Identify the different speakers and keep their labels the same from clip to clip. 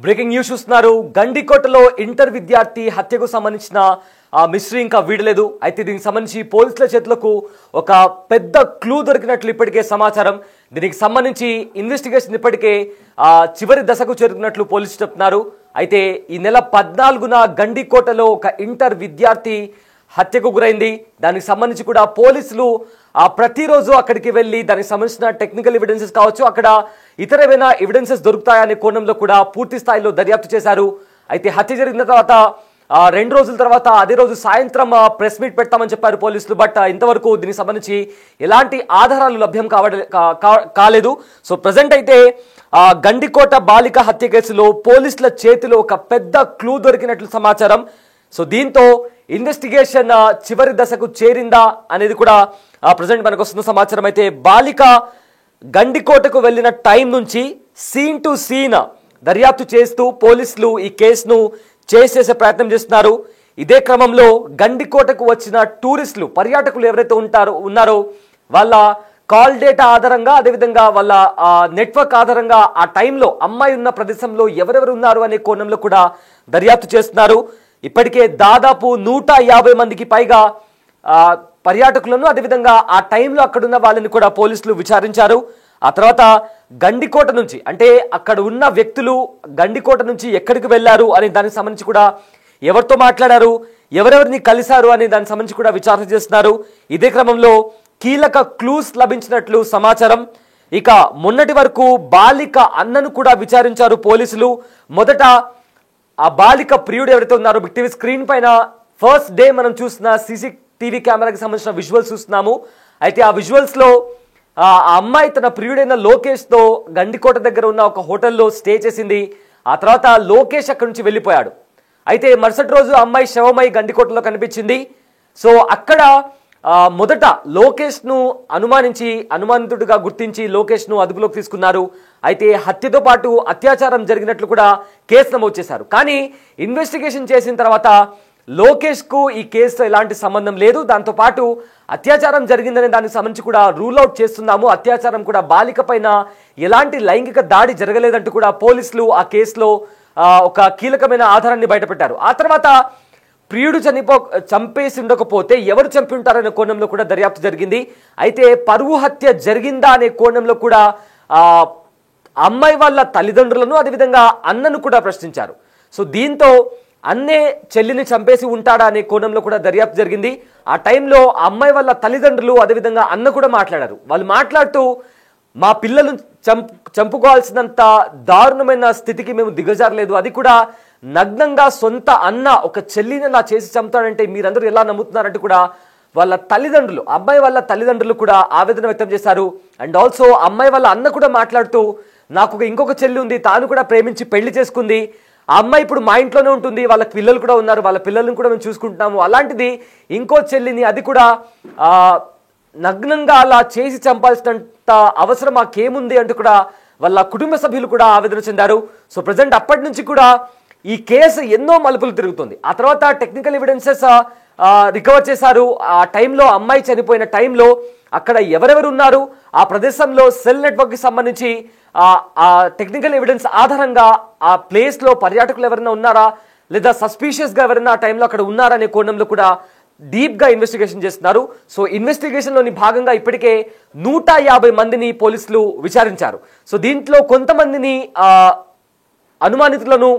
Speaker 1: Breaking news చూస్తున్నారు. గండికోటలో inter విద్యార్థి హత్యకు సంబంధించిన మిస్టరీ ఇంకా వీడలేదు. అయితే దీనికి సంబంధించి పోలీసుల చేతులకు ఒక పెద్ద క్లూ దొరికినట్లు ఇప్పటికే సమాచారం. దీనికి సంబంధించి ఇన్వెస్టిగేషన్ ఇప్పటికే చివరి దశకు చేరుకున్నట్లు పోలీసులు చెప్తున్నారు. అయితే ఈ నెల 14న గండికోటలో ఒక ఇంటర్ విద్యార్థి హత్యకు గురైంది. దానికి సంబంధించి కూడా పోలీసులు ప్రతిరోజు అక్కడికి వెళ్ళి దానికి సంబంధించిన టెక్నికల్ ఎవిడెన్సెస్ కావచ్చు, అక్కడ ఇతర ఏమైనా ఎవిడెన్సెస్ దొరుకుతాయనే కోణంలో కూడా పూర్తి స్థాయిలో దర్యాప్తు చేశారు. అయితే హత్య జరిగిన తర్వాత 2 రోజుల తర్వాత అదే రోజు సాయంత్రం ప్రెస్ మీట్ పెడతామని చెప్పారు పోలీసులు. బట్ ఇంతవరకు దీనికి సంబంధించి ఎలాంటి ఆధారాలు లభ్యం కాలేదు. సో ప్రజెంట్ అయితే గండికోట బాలిక హత్య కేసులో పోలీసుల చేతిలో ఒక పెద్ద క్లూ దొరికినట్లు సమాచారం. సో దీంతో ఇన్వెస్టిగేషన్ చివరి దశకు చేరిందా అనేది కూడా ప్రజెంట్ మనకు వస్తున్న సమాచారం. అయితే బాలిక గండికోటకు వెళ్ళిన టైం నుంచి సీన్ టు సీన్ దర్యాప్తు చేస్తూ పోలీసులు ఈ కేసును చేసే ప్రయత్నం చేస్తున్నారు. ఇదే క్రమంలో గండికోటకు వచ్చిన టూరిస్టులు, పర్యాటకులు ఎవరైతే ఉన్నారో వాళ్ళ కాల్ డేటా ఆధారంగా, అదేవిధంగా వాళ్ళ నెట్వర్క్ ఆధారంగా ఆ టైంలో అమ్మాయి ఉన్న ప్రదేశంలో ఎవరెవరు ఉన్నారు అనే కోణంలో కూడా దర్యాప్తు చేస్తున్నారు. ఇప్పటికే దాదాపు 150 మందికి పైగా పర్యాటకులను, అదేవిధంగా ఆ టైంలో అక్కడున్న వాళ్ళని కూడా పోలీసులు విచారించారు. ఆ తర్వాత గండికోట నుంచి, అంటే అక్కడ ఉన్న వ్యక్తులు గండికోట నుంచి ఎక్కడికి వెళ్ళారు అనే దానికి సంబంధించి కూడా, ఎవరితో మాట్లాడారు, ఎవరెవరిని కలిశారు అనే దానికి సంబంధించి కూడా విచారణ చేస్తున్నారు. ఇదే క్రమంలో కీలక క్లూస్ లభించినట్లు సమాచారం. ఇక మొన్నటి వరకు బాలిక అన్నను కూడా విచారించారు పోలీసులు. మొదట ఆ బాలిక ప్రియుడు ఎవరైతే ఉన్నారో, బిగ్ టీవీ స్క్రీన్ పైన ఫస్ట్ డే మనం చూసిన CCTV కెమెరాకి సంబంధించిన విజువల్స్ చూస్తున్నాము. అయితే ఆ విజువల్స్ లో ఆ అమ్మాయి తన ప్రియుడైన లోకేష్ తో గండికోట దగ్గర ఉన్న ఒక హోటల్లో స్టే చేసింది. ఆ తర్వాత లోకేష్ అక్కడి నుంచి వెళ్ళిపోయాడు. అయితే మరుసటి రోజు అమ్మాయి శవమై గండికోటలో కనిపించింది. సో అక్కడ మొదట లోకేష్ ను అనుమానితుడిగా గుర్తించి లోకేష్ ను అదుపులోకి తీసుకున్నారు. అయితే హత్యతో పాటు అత్యాచారం జరిగినట్లు కూడా కేసు నమోదు చేశారు. కానీ ఇన్వెస్టిగేషన్ చేసిన తర్వాత లోకేష్ కు ఈ కేసుతో ఎలాంటి సంబంధం లేదు, దాంతో పాటు అత్యాచారం జరిగిందనే దానికి సంబంధించి కూడా రూల్ అవుట్ చేస్తున్నాము, అత్యాచారం కూడా బాలిక పైన ఎలాంటి లైంగిక దాడి జరగలేదంటూ కూడా పోలీసులు ఆ కేసులో ఒక కీలకమైన ఆధారాన్ని బయటపెట్టారు. ఆ తర్వాత ప్రియుడు చంపేసి ఉండకపోతే ఎవరు చంపి ఉంటారనే కోణంలో కూడా దర్యాప్తు జరిగింది. అయితే పరువు హత్య జరిగిందా అనే కోణంలో కూడా అమ్మాయి వాళ్ళ తల్లిదండ్రులను, అదేవిధంగా అన్నను కూడా ప్రశ్నించారు. సో దీంతో అన్నే చెల్లిని చంపేసి ఉంటాడా అనే కోణంలో కూడా దర్యాప్తు జరిగింది. ఆ టైంలో అమ్మాయి వాళ్ళ తల్లిదండ్రులు, అదేవిధంగా అన్న కూడా మాట్లాడారు. వాళ్ళు మాట్లాడుతూ మా పిల్లలను చంపుకోవాల్సినంత దారుణమైన స్థితికి మేము దిగజారలేదు, అది కూడా నగ్నంగా సొంత అన్న ఒక చెల్లిని అలా చేసి చంపుతాడంటే మీరందరూ ఎలా నమ్ముతున్నారంటే కూడా వాళ్ళ తల్లిదండ్రులు, అమ్మాయి వాళ్ళ తల్లిదండ్రులు కూడా ఆవేదన వ్యక్తం చేశారు. అండ్ ఆల్సో అమ్మాయి వాళ్ళ అన్న కూడా మాట్లాడుతూ నాకు ఇంకొక చెల్లి ఉంది, తాను కూడా ప్రేమించి పెళ్లి చేసుకుంది, ఆ అమ్మాయి ఇప్పుడు మా ఇంట్లోనే ఉంటుంది, వాళ్ళ పిల్లలు కూడా ఉన్నారు, వాళ్ళ పిల్లలను కూడా మేము చూసుకుంటున్నాము, అలాంటిది ఇంకో చెల్లిని అది కూడా నగ్నంగా అలా చేసి చంపాల్సినంత అవసరం మాకేముంది అంటూ కూడా వాళ్ళ కుటుంబ సభ్యులు కూడా ఆవేదన చెందారు. సో ప్రజెంట్ అప్పటి నుంచి కూడా ఈ కేసు ఎన్నో మలుపులు తిరుగుతుంది. ఆ తర్వాత టెక్నికల్ ఎవిడెన్సెస్ రికవర్ చేశారు. ఆ టైంలో అమ్మాయి చనిపోయిన టైంలో అక్కడ ఎవరెవరు ఉన్నారు, ఆ ప్రదేశంలో సెల్ నెట్వర్క్ కి సంబంధించి ఆ టెక్నికల్ ఎవిడెన్స్ ఆధారంగా ఆ ప్లేస్ లో పర్యాటకులు ఎవరైనా ఉన్నారా, లేదా సస్పీషియస్ గా ఎవరైనా ఆ టైంలో అక్కడ ఉన్నారా అనే కోణంలో కూడా డీప్ గా ఇన్వెస్టిగేషన్ చేస్తున్నారు. సో ఇన్వెస్టిగేషన్ లోని భాగంగా ఇప్పటికే 150 మందిని పోలీసులు విచారించారు. సో దీంట్లో కొంతమందిని అనుమానితులను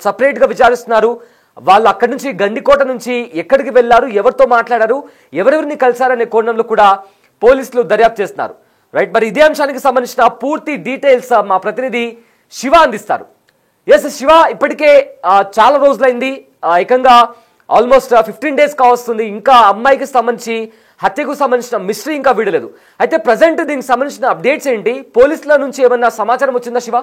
Speaker 1: సపరేట్ గా విచారిస్తున్నారు. వాళ్ళు అక్కడి నుంచి గండికోట నుంచి ఎక్కడికి వెళ్లారు, ఎవరితో మాట్లాడారు, ఎవరెవరిని కలిశారనే కోణంలో కూడా పోలీసులు దర్యాప్తు చేస్తున్నారు. రైట్, మరి ఇదే అంశానికి సంబంధించిన పూర్తి డీటెయిల్స్ మా ప్రతినిధి శివ అందిస్తారు. ఎస్ శివ, ఇప్పటికే చాలా రోజులైంది, ఏకంగా ఆల్మోస్ట్ 15 days కావస్తుంది, ఇంకా అమ్మాయికి సంబంధించి హత్యకు సంబంధించిన మిస్టరీ ఇంకా వీడలేదు. అయితే ప్రజెంట్ దీనికి సంబంధించిన అప్డేట్స్ ఏంటి, పోలీసుల నుంచి ఏమన్నా సమాచారం వచ్చిందా శివ?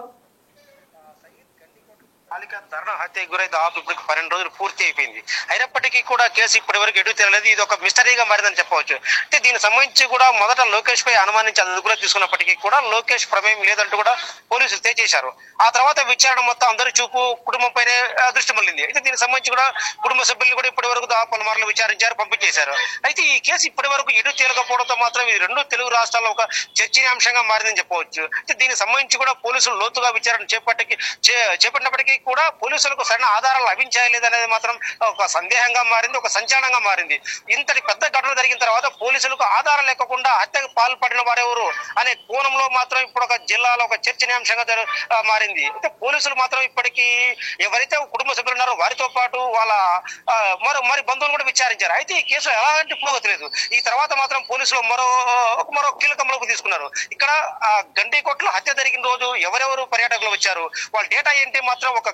Speaker 2: బాలిక దారుణ హత్యకు గురై దాదాపు ఇప్పుడు 12 రోజులు పూర్తి అయిపోయింది. అయినప్పటికీ కూడా కేసు ఇప్పటి వరకు ఎటు తెలియలేదు. ఇది ఒక మిస్టరీగా మారిందని చెప్పవచ్చు. అంటే దీనికి సంబంధించి కూడా మొదట లోకేష్ పై అనుమానించి అదుపులో తీసుకున్నప్పటికీ కూడా లోకేష్ ప్రమేయం లేదంటూ కూడా పోలీసులు తేల్చేశారు. ఆ తర్వాత విచారణ మొత్తం అందరి చూపు కుటుంబంపైనే దృష్టి మళ్ళింది. అయితే దీనికి సంబంధించి కూడా కుటుంబ సభ్యులు కూడా ఇప్పటి వరకు పలుమార్లు విచారించారు, పంపించేశారు. అయితే ఈ కేసు ఇప్పటి వరకు ఎటు తేలకపోవడంతో మాత్రం ఇది 2 తెలుగు రాష్ట్రాల్లో ఒక చర్చనీయాంశంగా మారిందని చెప్పవచ్చు. అయితే దీనికి సంబంధించి కూడా పోలీసులు లోతుగా విచారణ చేపట్టినప్పటికీ కూడా పోలీసులకు సరైన ఆధారాలు లభించాయి లేదనేది మాత్రం ఒక సందేహంగా మారింది, ఒక సంచలనంగా మారింది. ఇంతటి పెద్ద ఘటన జరిగిన తర్వాత పోలీసులకు ఆధారం లేకుండా హత్యకు పాల్పడిన వారెవరు అనే కోణంలో మాత్రం ఇప్పుడు ఒక జిల్లాలో ఒక చర్చనీయాంశంగా మారింది. అయితే పోలీసులు మాత్రం ఇప్పటికీ ఎవరైతే కుటుంబ సభ్యులు ఉన్నారో వారితో పాటు వాళ్ళ మరి బంధువులు కూడా విచారించారు. అయితే ఈ కేసు ఎలాంటి పురోగతి లేదు. ఈ తర్వాత మాత్రం పోలీసులు మరో కీలకంలోకి తీసుకున్నారు. ఇక్కడ గండికోటలో హత్య జరిగిన రోజు ఎవరెవరు పర్యాటకులు వచ్చారు, వాళ్ళ డేటా ఏంటి మాత్రం ఒక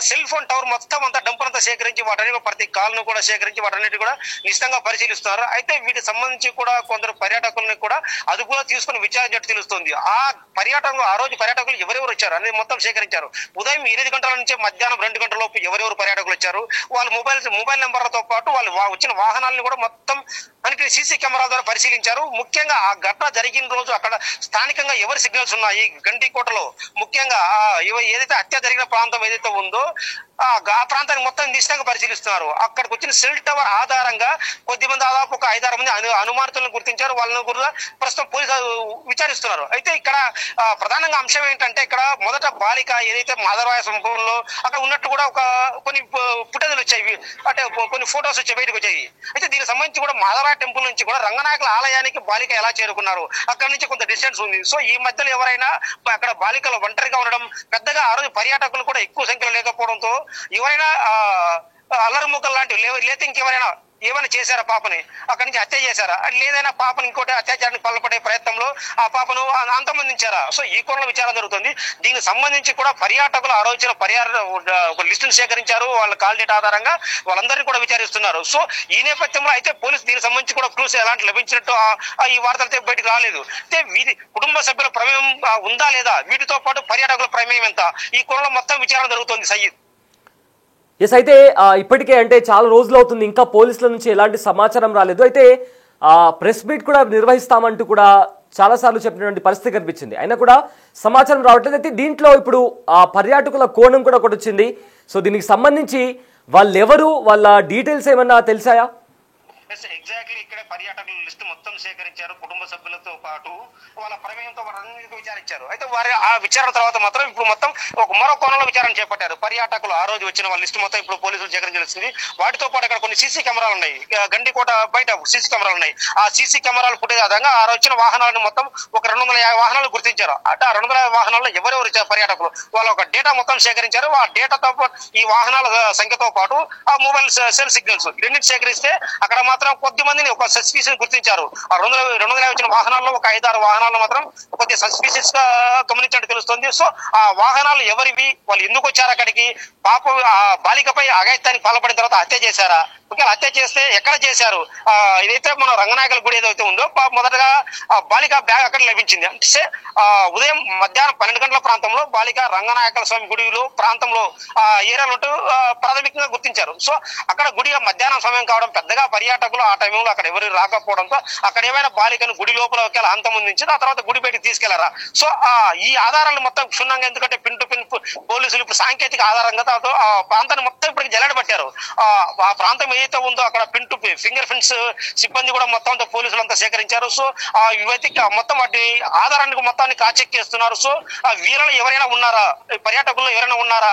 Speaker 2: సెల్ ఫోన్ టవర్ మొత్తం అంతా డంపులంతా సేకరించి వాటన్నిటి ప్రతి కాల్ను కూడా సేకరించి వాటన్నిటి కూడా నిశ్చితంగా పరిశీలిస్తున్నారు. అయితే వీటికి సంబంధించి కూడా కొందరు పర్యాటకులను కూడా అదుపులో తీసుకుని విచారించినట్టు తెలుస్తుంది. ఆ రోజు పర్యాటకులు ఎవరెవరు వచ్చారు అనేది మొత్తం సేకరించారు. ఉదయం 8 గంటల నుంచి మధ్యాహ్నం 2 గంటల లోపు ఎవరెవరు పర్యాటకులు వచ్చారు, వాళ్ళ మొబైల్ నెంబర్లతో పాటు వాళ్ళు వచ్చిన వాహనాలను కూడా మొత్తం అన్నిటి సీసీ కెమెరాల ద్వారా పరిశీలించారు. ముఖ్యంగా ఆ ఘటన జరిగిన రోజు అక్కడ స్థానికంగా ఎవరి సిగ్నల్స్ ఉన్నాయి గండికోటలో, ముఖ్యంగా ఏదైతే హత్య జరిగిన ప్రాంతం ఏదైతే ఉందో ఆ ప్రాంతాన్ని మొత్తం నిశ్చితంగా పరిశీలిస్తున్నారు. అక్కడికి వచ్చిన సెల్ టవర్ ఆధారంగా కొద్దిమంది దాదాపు ఒక 5-6 మంది అనుమానితులను గుర్తించారు. వాళ్ళని కూడా ప్రస్తుతం పోలీసులు విచారిస్తున్నారు. అయితే ఇక్కడ ప్రధానంగా అంశం ఏంటంటే ఇక్కడ మొదట బాలిక ఏదైతే మాధవరాయ సంభవంలో అక్కడ ఉన్నట్టు కూడా కొన్ని ఫుటేజ్లు వచ్చాయి, అంటే కొన్ని ఫొటోస్ వచ్చి బయటకు వచ్చాయి. అయితే దీనికి సంబంధించి కూడా మాధవరాయ టెంపుల్ నుంచి కూడా రంగనాయకుల ఆలయానికి బాలిక ఎలా చేరుకున్నారు, అక్కడ నుంచి కొంత డిస్టెన్స్ ఉంది. సో ఈ మధ్యలో ఎవరైనా అక్కడ బాలికలు ఒంటరిగా ఉండడం, పెద్దగా ఆ రోజు పర్యాటకులు కూడా ఎక్కువ సంఖ్యలో లేకపోవడంతో ఎవరైనా అల్లరి ముక్కలు లాంటివి లేతే ఇంకెవరైనా ఏమైనా చేశారా పాపని, అక్కడి నుంచి హత్య చేశారా, లేదైనా పాపను ఇంకోటి అత్యాచారానికి పాల్పడే ప్రయత్నంలో ఆ పాపను అంతమందించారా. సో ఈ కోణంలో విచారణ జరుగుతుంది. దీనికి సంబంధించి కూడా పర్యాటకులు ఆ రోజున ఒక లిస్టును సేకరించారు. వాళ్ళ కాల్ డేటా ఆధారంగా వాళ్ళందరినీ కూడా విచారిస్తున్నారు. సో ఈ నేపథ్యంలో అయితే పోలీసు దీనికి సంబంధించి కూడా క్లూస్ ఎలాంటి లభించినట్టు ఈ వార్తలతో బయటకు రాలేదు. అయితే వీరి కుటుంబ సభ్యుల ప్రమేయం ఉందా లేదా, వీటితో పాటు పర్యాటకుల ప్రమేయం ఎంత, ఈ కోణంలో మొత్తం విచారణ జరుగుతుంది. సయ్యద్
Speaker 1: ఎస్, అయితే ఇప్పటికే అంటే చాలా రోజులు అవుతుంది, ఇంకా పోలీసుల నుంచి ఎలాంటి సమాచారం రాలేదు. అయితే ప్రెస్ మీట్ కూడా నిర్వహిస్తామంటూ కూడా చాలాసార్లు చెప్పినటువంటి పరిస్థితి కనిపించింది, అయినా కూడా సమాచారం రావట్లేదు. అయితే దీంట్లో ఇప్పుడు పర్యాటకుల కోణం కూడా ఒకటి వచ్చింది. సో దీనికి సంబంధించి వాళ్ళెవరు, వాళ్ళ డీటెయిల్స్ ఏమన్నా తెలిసాయా?
Speaker 2: ఎగ్జాక్ట్లీ ఇక్కడ పర్యాటకుల లిస్టు మొత్తం సేకరించారు. కుటుంబ సభ్యులతో పాటు వాళ్ళ ప్రమేయంతో వారన్నిటికీ విచారించారు. అయితే వారి ఆ విచారణ తర్వాత మాత్రం ఇప్పుడు మొత్తం మరో కోణంలో విచారణ చేపట్టారు. పర్యాటకులు ఆ రోజు వచ్చిన వాళ్ళ లిస్టు మొత్తం ఇప్పుడు పోలీసులు సేకరించాల్సింది. వాటితో పాటు అక్కడ కొన్ని సీసీ కెమెరాలు ఉన్నాయి, గండికోట బయట సీసీ కెమెరాలు ఉన్నాయి. ఆ సీసీ కెమెరాలు ఫుటేజ్ ఆధారంగా ఆ వచ్చిన వాహనాలను మొత్తం ఒక 250 వాహనాలు గుర్తించారు. అంటే ఆ 250 వాహనాల్లో ఎవరెవరు పర్యాటకులు వాళ్ళ ఒక డేటా మొత్తం సేకరించారు. ఆ డేటాతో పాటు ఈ వాహనాల సంఖ్యతో పాటు ఆ మొబైల్ సెల్ సిగ్నల్స్ రెండింటి సేకరిస్తే అక్కడ మాత్రం కొద్ది మందిని ఒక సస్పీషియస్ గుర్తించారు. ఆ 250 వచ్చిన వాహనాల్లో ఒక 5-6 వాహనాలను మాత్రం కొద్దిగా సస్పీషియస్ గా గమనించినట్టు తెలుస్తుంది. సో ఆ వాహనాలు ఎవరివి, వాళ్ళు ఎందుకు వచ్చారు అక్కడికి, ఆ బాలికపై అఘాయిత్యానికి పాల్పడిన తర్వాత హత్య చేశారా, ఒకవేళ హత్య చేస్తే ఎక్కడ చేశారు, ఇదైతే మన రంగనాయకుల గుడి ఏదైతే ఉందో మొదటగా బాలిక బ్యాగ్ అక్కడ లభించింది. అంటే ఉదయం మధ్యాహ్నం 12 గంటల ప్రాంతంలో బాలిక రంగనాయకుల స్వామి గుడిలో ప్రాంతంలో ఏరియాలో ప్రాథమికంగా గుర్తించారు. సో అక్కడ గుడి మధ్యాహ్నం సమయం కావడం, పెద్దగా పర్యాటకులు ఆ టైంలో అక్కడ ఎవరు రాకపోవడంతో అక్కడ ఏమైనా బాలికను గుడి లోపల ఒకవేళ అంతమందించి ఆ తర్వాత గుడి బయటికి తీసుకెళ్లారా. సో ఈ ఆధారాలు మొత్తం క్షుణ్ణంగా, ఎందుకంటే పిన్ టు పిన్ పోలీసులు ఇప్పుడు సాంకేతిక ఆధారంగా ఆ ప్రాంతాన్ని మొత్తం ఇప్పటికి జల్లెడబట్టారు. ఆ ప్రాంతం ఏదైతే ఉందో అక్కడ పిన్ టు ఫింగర్ ప్రింట్స్ సిబ్బంది కూడా మొత్తం పోలీసులు అంతా సేకరించారు. సో ఇవైతే మొత్తం వాటి ఆధారానికి మొత్తాన్ని కాచెక్ చేస్తున్నారు. సో వీళ్ళలో ఎవరైనా ఉన్నారా, పర్యాటకుల్లో ఎవరైనా ఉన్నారా,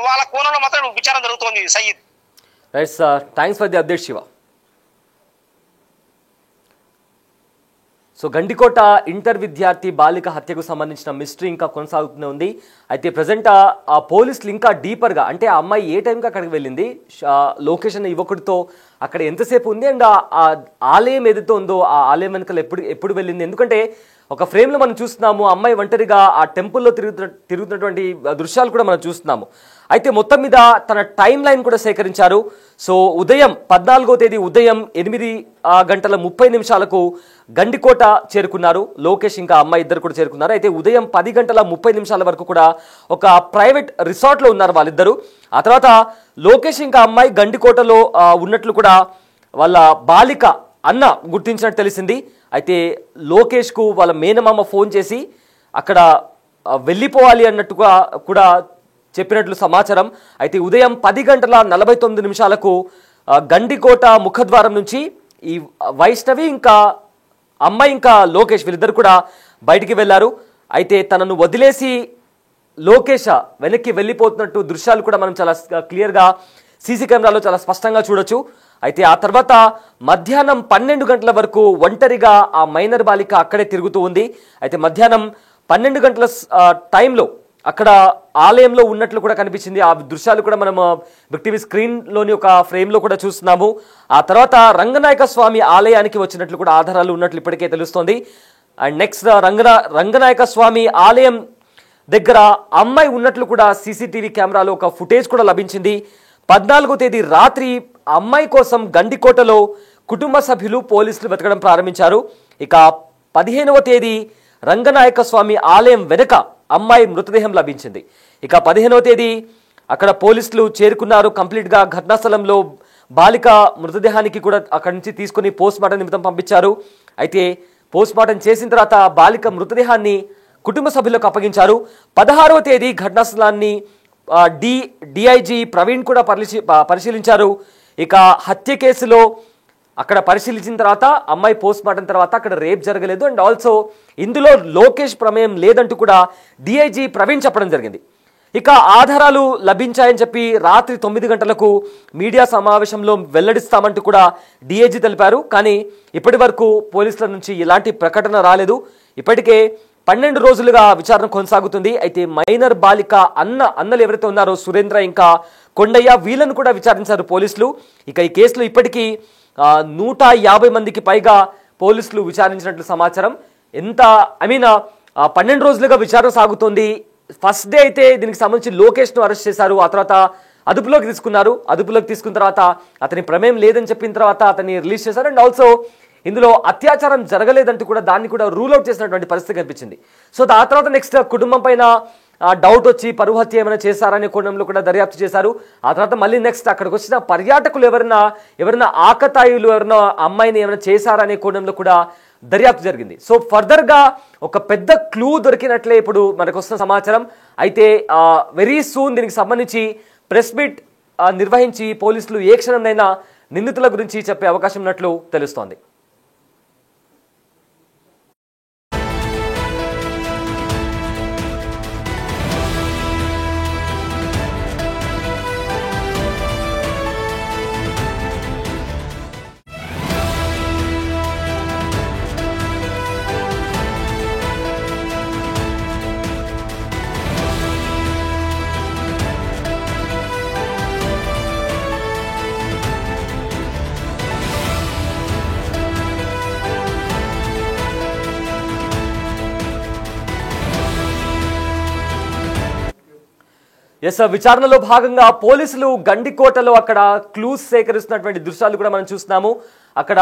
Speaker 2: వాళ్ళ కోణంలో మాత్రం విచారణ జరుగుతోంది. Syed,
Speaker 1: right sir, thanks for the update Shiva. So Gandikota inter విద్యార్థి బాలిక హత్యకు సంబంధించిన మిస్టరీ ఇంకా కొనసాగుతూనే ఉంది. అయితే ప్రజెంట్ ఆ పోలీసులు ఇంకా డీపర్గా, అంటే ఆ అమ్మాయి ఏ టైంకి అక్కడికి వెళ్ళింది, లొకేషన్ యువకుడితో అక్కడ ఎంతసేపు ఉంది, అండ్ ఆ ఆలయం ఏదైతే ఉందో ఆ ఆలయం వెనకాల ఎప్పుడు వెళ్ళింది. ఎందుకంటే ఒక ఫ్రేమ్లో మనం చూస్తున్నాము, అమ్మాయి ఒంటరిగా ఆ టెంపుల్లో తిరుగుతున్నటువంటి దృశ్యాలు కూడా మనం చూస్తున్నాము. అయితే మొత్తం మీద తన టైం లైన్ కూడా సేకరించారు. సో ఉదయం 14వ తేదీ ఉదయం 8:30 గండికోట చేరుకున్నారు. లోకేష్ ఇంకా అమ్మాయి ఇద్దరు కూడా చేరుకున్నారు. అయితే ఉదయం 10:30 వరకు కూడా ఒక ప్రైవేట్ రిసార్ట్లో ఉన్నారు వాళ్ళిద్దరు. ఆ తర్వాత లోకేష్ ఇంకా అమ్మాయి గండికోటలో ఉన్నట్లు కూడా వాళ్ళ బాలిక అన్న గుర్తించినట్టు తెలిసింది. అయితే లోకేష్కు వాళ్ళ మేనమామ ఫోన్ చేసి అక్కడ వెళ్ళిపోవాలి అన్నట్టుగా కూడా చెప్పినట్లు సమాచారం. అయితే ఉదయం 10:49 గండికోట ముఖద్వారం నుంచి ఈ వైష్ణవి ఇంకా అమ్మాయి ఇంకా లోకేష్ వీళ్ళిద్దరు కూడా బయటికి వెళ్ళారు. అయితే తనను వదిలేసి లోకేష్ వెనక్కి వెళ్ళిపోతున్నట్టు దృశ్యాలు కూడా మనం చాలా క్లియర్గా సీసీ కెమెరాలో చాలా స్పష్టంగా చూడొచ్చు. అయితే ఆ తర్వాత మధ్యాహ్నం 12 గంటల వరకు ఒంటరిగా ఆ మైనర్ బాలిక అక్కడే తిరుగుతూ ఉంది. అయితే మధ్యాహ్నం 12 గంటల టైంలో అక్కడ ఆలయంలో ఉన్నట్లు కూడా కనిపించింది. ఆ దృశ్యాలు కూడా మనం బిగ్ టీవీ స్క్రీన్లోని ఒక ఫ్రేమ్లో కూడా చూస్తున్నాము. ఆ తర్వాత రంగనాయక స్వామి ఆలయానికి వచ్చినట్లు కూడా ఆధారాలు ఉన్నట్లు ఇప్పటికే తెలుస్తోంది. అండ్ నెక్స్ట్ రంగనాయక స్వామి ఆలయం దగ్గర అమ్మాయి ఉన్నట్లు కూడా సీసీటీవీ కెమెరాలో ఒక ఫుటేజ్ కూడా లభించింది. 14వ తేదీ రాత్రి అమ్మాయి కోసం గండికోటలో కుటుంబ సభ్యులు పోలీసులు వెతకడం ప్రారంభించారు. ఇక 15వ తేదీ రంగనాయక స్వామి ఆలయం వెనుక అమ్మాయి మృతదేహం లభించింది. ఇక 15వ తేదీ అక్కడ పోలీసులు చేరుకున్నారు. కంప్లీట్గా ఘటనా స్థలంలో బాలిక మృతదేహానికి కూడా అక్కడి నుంచి తీసుకుని పోస్ట్ మార్టం నిమిత్తం పంపించారు. అయితే పోస్ట్ మార్టం చేసిన తర్వాత బాలిక మృతదేహాన్ని కుటుంబ సభ్యులకు అప్పగించారు. 16వ తేదీ ఘటనా స్థలాన్ని డిఐజీ ప్రవీణ్ కూడా పరిశీలించారు. ఇక హత్య కేసులో అక్కడ పరిశీలించిన తర్వాత అమ్మాయి పోస్ట్ మార్టం తర్వాత అక్కడ రేప్ జరగలేదు అండ్ ఆల్సో ఇందులో లోకేష్ ప్రమేయం లేదంటూ కూడా డిఐజీ ప్రవీణ్ చెప్పడం జరిగింది. ఇక ఆధారాలు లభించాయని చెప్పి రాత్రి 9 గంటలకు మీడియా సమావేశంలో వెల్లడిస్తామంటూ కూడా డిఐజీ తెలిపారు. కానీ ఇప్పటి వరకు పోలీసుల నుంచి ఎలాంటి ప్రకటన రాలేదు. ఇప్పటికే 12 రోజులుగా విచారణ కొనసాగుతుంది. అయితే మైనర్ బాలిక అన్నలు ఎవరైతే ఉన్నారో సురేంద్ర ఇంకా కొండయ్య వీళ్ళను కూడా విచారించారు పోలీసులు. ఇక ఈ కేసులో ఇప్పటికీ 150 మందికి పైగా పోలీసులు విచారించినట్లు సమాచారం. 12 రోజులుగా విచారణ సాగుతోంది. ఫస్ట్ డే అయితే దీనికి సంబంధించి లోకేష్ను అరెస్ట్ చేశారు. ఆ తర్వాత అదుపులోకి తీసుకున్నారు. అదుపులోకి తీసుకున్న తర్వాత అతని ప్రమేయం లేదని చెప్పిన తర్వాత అతన్ని రిలీజ్ చేశారు. అండ్ ఆల్సో ఇందులో అత్యాచారం జరగలేదంటూ కూడా దాన్ని కూడా రూల్ అవుట్ చేసినటువంటి పరిస్థితి కనిపించింది. సో ఆ తర్వాత నెక్స్ట్ కుటుంబం పైన డౌట్ వచ్చి పరువు హత్య ఏమైనా చేశారనే కోణంలో కూడా దర్యాప్తు చేశారు. ఆ తర్వాత మళ్ళీ నెక్స్ట్ అక్కడికి వచ్చిన పర్యాటకులు ఎవరైనా ఆకతాయిలు ఎవరైనా అమ్మాయిని ఏమైనా చేశారనే కోణంలో కూడా దర్యాప్తు జరిగింది. సో ఫర్దర్గా ఒక పెద్ద క్లూ దొరికినట్లే ఇప్పుడు మనకు వస్తున్న సమాచారం. అయితే వెరీ సూన్ దీనికి సంబంధించి ప్రెస్ మీట్ నిర్వహించి పోలీసులు ఏ క్షణంనైనా నిందితుల గురించి చెప్పే అవకాశం ఉన్నట్లు తెలుస్తోంది. విచారణలో భాగంగా పోలీసులు గండికోటలో అక్కడ క్లూస్ సేకరిస్తున్నటువంటి దృశ్యాలు కూడా మనం చూస్తున్నాము. అక్కడ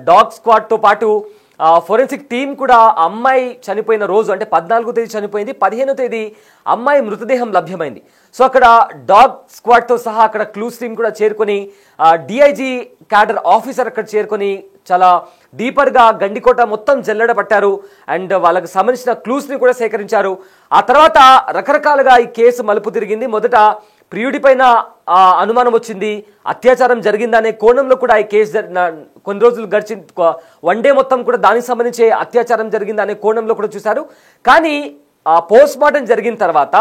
Speaker 1: డాగ్ స్క్వాడ్ తో పాటు ఫోరెన్సిక్ టీం కూడా అమ్మాయి చనిపోయిన రోజు అంటే 14వ తేదీ చనిపోయింది, 15వ తేదీ అమ్మాయి మృతదేహం లభ్యమైంది. సో అక్కడ డాగ్ స్క్వాడ్ తో సహా అక్కడ క్లూస్ టీం కూడా చేరుకొని డిఐజీ క్యాడర్ ఆఫీసర్ అక్కడ చేరుకొని చాలా డీపర్ గా గండికోట మొత్తం జల్లెడ పట్టారు అండ్ వాళ్ళకి సంబంధించిన క్లూస్ ని కూడా సేకరించారు. ఆ తర్వాత రకరకాలుగా ఈ కేసు మలుపు తిరిగింది. మొదట ప్రియుడి పైన అనుమానం వచ్చింది, అత్యాచారం జరిగిందనే కోణంలో కూడా ఈ కేసు కొన్ని రోజులు గడిచి వన్ డే మొత్తం కూడా దానికి సంబంధించి అత్యాచారం జరిగిందనే కోణంలో కూడా చూశారు. కానీ పోస్ట్ మార్టం జరిగిన తర్వాత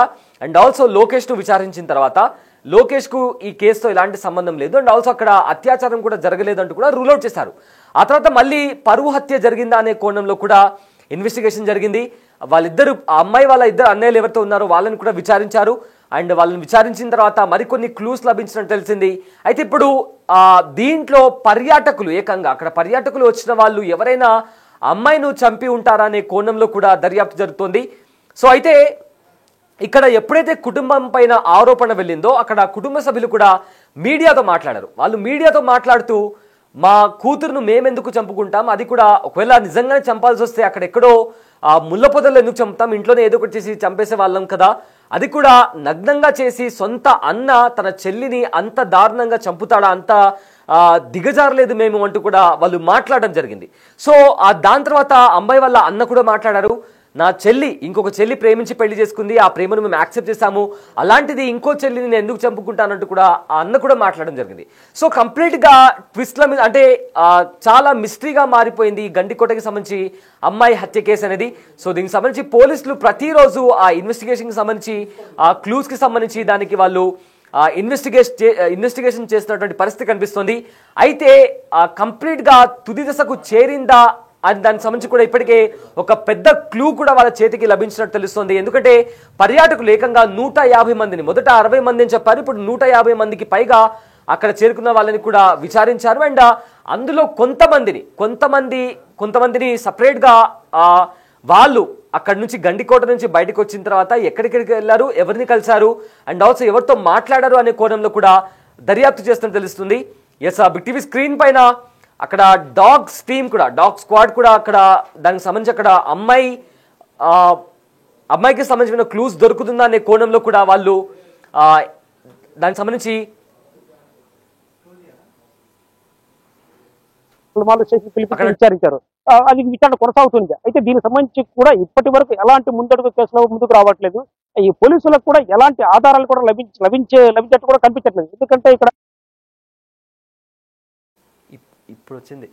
Speaker 1: అండ్ ఆల్సో లోకేష్ను విచారించిన తర్వాత లోకేష్కు ఈ కేసుతో ఎలాంటి సంబంధం లేదు అండ్ ఆల్సో అక్కడ అత్యాచారం కూడా జరగలేదంటూ కూడా రూల్ అవుట్ చేశారు. ఆ తర్వాత మళ్ళీ పరువు హత్య జరిగిందా అనే కోణంలో కూడా ఇన్వెస్టిగేషన్ జరిగింది. వాళ్ళిద్దరు అమ్మాయి వాళ్ళ ఇద్దరు అన్నయ్యలు ఎవరితో ఉన్నారో వాళ్ళని కూడా విచారించారు అండ్ వాళ్ళని విచారించిన తర్వాత మరికొన్ని క్లూస్ లభించినట్టు తెలిసింది. అయితే ఇప్పుడు దీంట్లో పర్యాటకులు ఏకంగా అక్కడ పర్యాటకులు వచ్చిన వాళ్ళు ఎవరైనా అమ్మాయిను చంపి ఉంటారా అనే కోణంలో కూడా దర్యాప్తు జరుగుతోంది. సో అయితే ఇక్కడ ఎప్పుడైతే కుటుంబం పైన ఆరోపణ వెళ్ళిందో అక్కడ కుటుంబ సభ్యులు కూడా మీడియాతో మాట్లాడారు. వాళ్ళు మీడియాతో మాట్లాడుతూ మా కూతురును మేమెందుకు చంపుకుంటాం, అది కూడా ఒకవేళ నిజంగానే చంపాల్సి వస్తే అక్కడ ఎక్కడో ముళ్ళ పొదల్లో ఎందుకు చంపుతాం, ఇంట్లోనే ఏదో ఒకటి చేసి చంపేసే వాళ్ళం కదా, అది కూడా నగ్నంగా చేసి సొంత అన్న తన చెల్లిని అంత దారుణంగా చంపుతాడా, అంత దిగజారలేదు మేము అంటూ కూడా వాళ్ళు మాట్లాడడం జరిగింది. సో దాని తర్వాత అమ్మాయి వాళ్ళ అన్న కూడా మాట్లాడారు. నా చెల్లి ఇంకొక చెల్లి ప్రేమించి పెళ్లి చేసుకుంది, ఆ ప్రేమను మేము యాక్సెప్ట్ చేశాము, అలాంటిది ఇంకో చెల్లిని నేను ఎందుకు చంపుకుంటానంటూ కూడా ఆ అన్న కూడా మాట్లాడడం జరిగింది. సో కంప్లీట్గా ట్విస్ట్ల మీద అంటే చాలా మిస్టరీగా మారిపోయింది ఈ గండికోటకి సంబంధించి అమ్మాయి హత్య కేసు అనేది. సో దీనికి సంబంధించి పోలీసులు ప్రతిరోజు ఆ ఇన్వెస్టిగేషన్కి సంబంధించి ఆ క్లూస్కి సంబంధించి దానికి వాళ్ళు ఇన్వెస్టిగేషన్ చేస్తున్నటువంటి పరిస్థితి కనిపిస్తుంది. అయితే కంప్లీట్గా తుది దశకు చేరిందా అని దానికి సంబంధించి కూడా ఇప్పటికే ఒక పెద్ద క్లూ కూడా వాళ్ళ చేతికి లభించినట్టు తెలుస్తుంది. ఎందుకంటే పర్యాటకులు ఏకంగా 150 మందిని, మొదట 60 మంది అని చెప్పారు, ఇప్పుడు 150 మందికి పైగా అక్కడ చేరుకున్న వాళ్ళని కూడా విచారించారు. అండ్ అందులో కొంతమందిని సపరేట్గా వాళ్ళు అక్కడ నుంచి గండికోట నుంచి బయటకు వచ్చిన తర్వాత ఎక్కడికి వెళ్ళారు, ఎవరిని కలిశారు, అండ్ ఆల్సో ఎవరితో మాట్లాడారు అనే కోణంలో కూడా దర్యాప్తు చేస్తున్నట్టు తెలుస్తుంది. ఎస్, బిగ్ టీవీ స్క్రీన్ పైన అక్కడ డాగ్ స్క్వాడ్ కూడా అక్కడ దానికి సంబంధించి అక్కడ అమ్మాయికి సంబంధించిన క్లూస్ దొరుకుతుందా అనే కోణంలో కూడా వాళ్ళు దానికి సంబంధించి
Speaker 3: విచారించారు. అది విచారణ కొనసాగుతుంది. అయితే దీనికి సంబంధించి కూడా ఇప్పటి వరకు ఎలాంటి కేసులో ముందుకు రావట్లేదు. ఈ పోలీసులకు కూడా ఎలాంటి ఆధారాలు కూడా లభించేట్టు కూడా కనిపించట్లేదు. ఎందుకంటే ఇక్కడ
Speaker 1: ఇప్పుడు వచ్చింది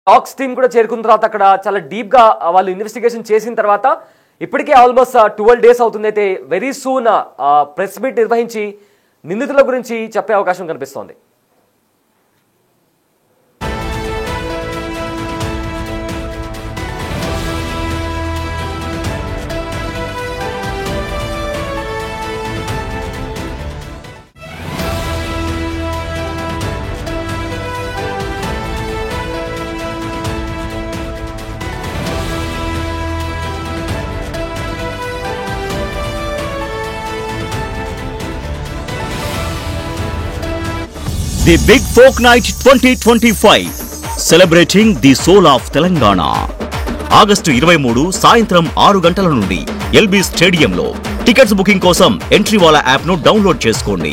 Speaker 1: డాగ్స్ టీమ్ కూడా చేరుకున్న తర్వాత అక్కడ చాలా డీప్ గా వాళ్ళు ఇన్వెస్టిగేషన్ చేసిన తర్వాత ఇప్పటికే ఆల్మోస్ట్ 12 days అవుతుంది. అయితే వెరీ సూన్ ప్రెస్ మీట్ నిర్వహించి నిందితుల గురించి చెప్పే అవకాశం కనిపిస్తోంది.
Speaker 4: The Big Folk Night 2025 celebrating the soul of Telangana. August 23 సాయంత్రం 6 గంటల నుండి ఎల్బీ స్టేడియంలో. టికెట్స్ బుకింగ్ కోసం ఎంట్రీ వాలా యాప్ ను డౌన్లోడ్ చేసుకోండి.